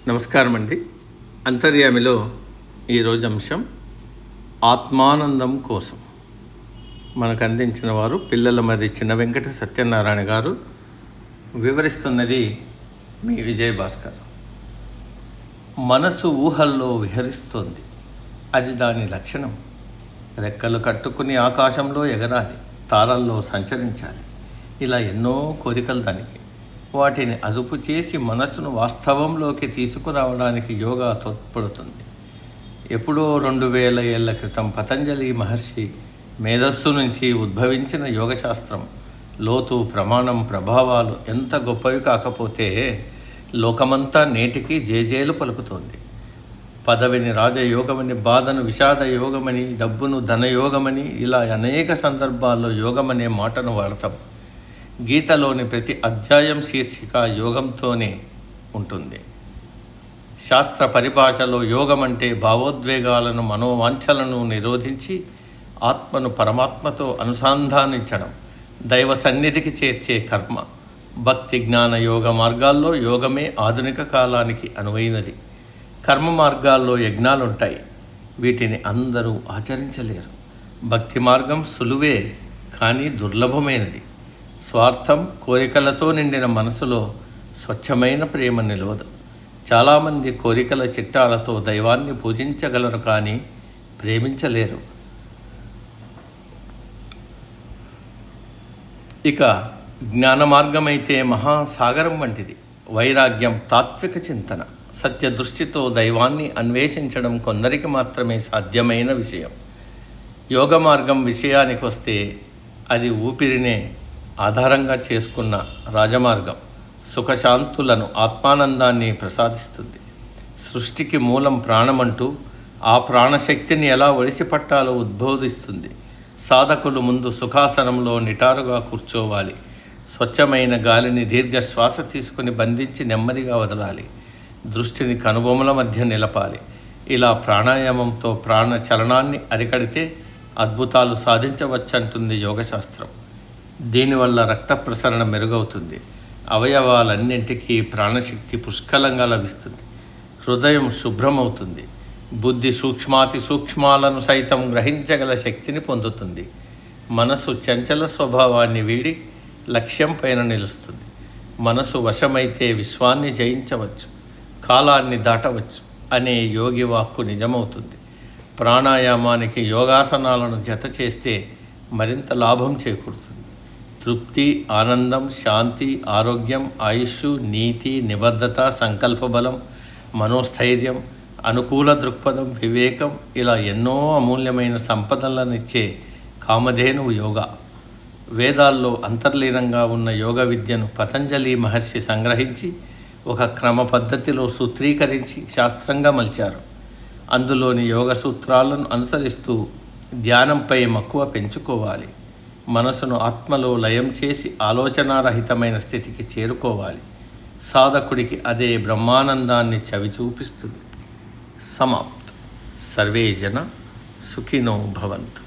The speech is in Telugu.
నమస్కారం అండి. అంతర్యామిలో ఈరోజు అంశం ఆత్మానందం కోసం మనకు అందించిన వారు పిల్లల మరి చిన్న వెంకట సత్యనారాయణ గారు. వివరిస్తున్నది మీ విజయభాస్కర్. మనసు ఊహల్లో విహరిస్తోంది, అది దాని లక్షణం. రెక్కలు కట్టుకుని ఆకాశంలో ఎగరాలి, తారల్లో సంచరించాలి, ఇలా ఎన్నో కోరికలు దానికి. వాటిని అదుపు చేసి మనస్సును వాస్తవంలోకి తీసుకురావడానికి యోగా తోడ్పడుతుంది. ఎప్పుడో 2000 ఏళ్ల క్రితం పతంజలి మహర్షి మేధస్సు నుంచి ఉద్భవించిన యోగశాస్త్రం లోతు, ప్రమాణం, ప్రభావాలు ఎంత గొప్పవి కాకపోతే లోకమంతా నేటికి జేజేలు పలుకుతోంది. పదవిని రాజయోగమని, బాధను విషాద యోగమని, డబ్బును ధనయోగమని, ఇలా అనేక సందర్భాల్లో యోగమనే మాటను వాడతాం. గీతలోని ప్రతి అధ్యాయం శీర్షిక యోగంతోనే ఉంటుంది. శాస్త్ర పరిభాషలో యోగం అంటే భావోద్వేగాలను, మనోవాంఛలను నిరోధించి ఆత్మను పరమాత్మతో అనుసంధానించడం, దైవ సన్నిధికి చేర్చే కర్మ. భక్తి, జ్ఞాన, యోగ మార్గాల్లో యోగమే ఆధునిక కాలానికి అనువైనది. కర్మ మార్గాల్లో యజ్ఞాలుంటాయి, వీటిని అందరూ ఆచరించలేరు. భక్తి మార్గం సులువే, కానీ దుర్లభమైనది. స్వార్థం, కోరికలతో నిండిన మనసులో స్వచ్ఛమైన ప్రేమ నిలవదు. చాలామంది కోరికల చిట్టాలతో దైవాన్ని పూజించగలరు, కానీ ప్రేమించలేరు. ఇక జ్ఞాన మార్గమైతే మహాసాగరం వంటిది. వైరాగ్యం, తాత్విక చింతన, సత్య దృష్టితో దైవాన్ని అన్వేషించడం కొందరికి మాత్రమే సాధ్యమైన విషయం. యోగ మార్గం విషయానికి వస్తే అది ఊపిరినే ఆధారంగా చేసుకున్న రాజమార్గం. సుఖశాంతులను, ఆత్మానందాన్ని ప్రసాదిస్తుంది. సృష్టికి మూలం ప్రాణమంటూ ఆ ప్రాణశక్తిని ఎలా ఒడిసిపట్టాలో ఉద్బోధిస్తుంది. సాధకులు ముందు సుఖాసనంలో నిటారుగా కూర్చోవాలి. స్వచ్ఛమైన గాలిని దీర్ఘశ్వాస తీసుకుని బంధించి నెమ్మదిగా వదలాలి. దృష్టిని కనుబొమల మధ్య నిలపాలి. ఇలా ప్రాణాయామంతో ప్రాణ చలనాన్ని అరికడితే అద్భుతాలు సాధించవచ్చంటుంది యోగశాస్త్రం. దీనివల్ల రక్త ప్రసరణ మెరుగవుతుంది. అవయవాలన్నింటికీ ప్రాణశక్తి పుష్కలంగా లభిస్తుంది. హృదయం శుభ్రమవుతుంది. బుద్ధి సూక్ష్మాతి సూక్ష్మాలను సైతం గ్రహించగల శక్తిని పొందుతుంది. మనసు చంచల స్వభావాన్ని వీడి లక్ష్యం పైన నిలుస్తుంది. మనసు వశమైతే విశ్వాన్ని జయించవచ్చు, కాలాన్ని దాటవచ్చు అనే యోగి వాక్కు నిజమవుతుంది. ప్రాణాయామానికి యోగాసనాలను జత చేస్తే మరింత లాభం చేకూరుతుంది. తృప్తి, ఆనందం, శాంతి, ఆరోగ్యం, ఆయుష్, నీతి, నిబద్ధత, సంకల్పబలం, మనోస్థైర్యం, అనుకూల దృక్పథం, వివేకం, ఇలా ఎన్నో అమూల్యమైన సంపదలనిచ్చే కామధేనువు యోగా. వేదాల్లో అంతర్లీనంగా ఉన్న యోగ విద్యను పతంజలి మహర్షి సంగ్రహించి ఒక క్రమ పద్ధతిలో సూత్రీకరించి శాస్త్రంగా మలిచారు. అందులోని యోగ సూత్రాలను అనుసరిస్తూ ధ్యానంపై మక్కువ పెంచుకోవాలి. మనసును ఆత్మలో లయం చేసి ఆలోచనారహితమైన స్థితికి చేరుకోవాలి. సాధకుడికి అదే బ్రహ్మానందాన్ని చవి చూపిస్తుంది. సమాప్తం. సర్వే జన సుఖినో భవంతు.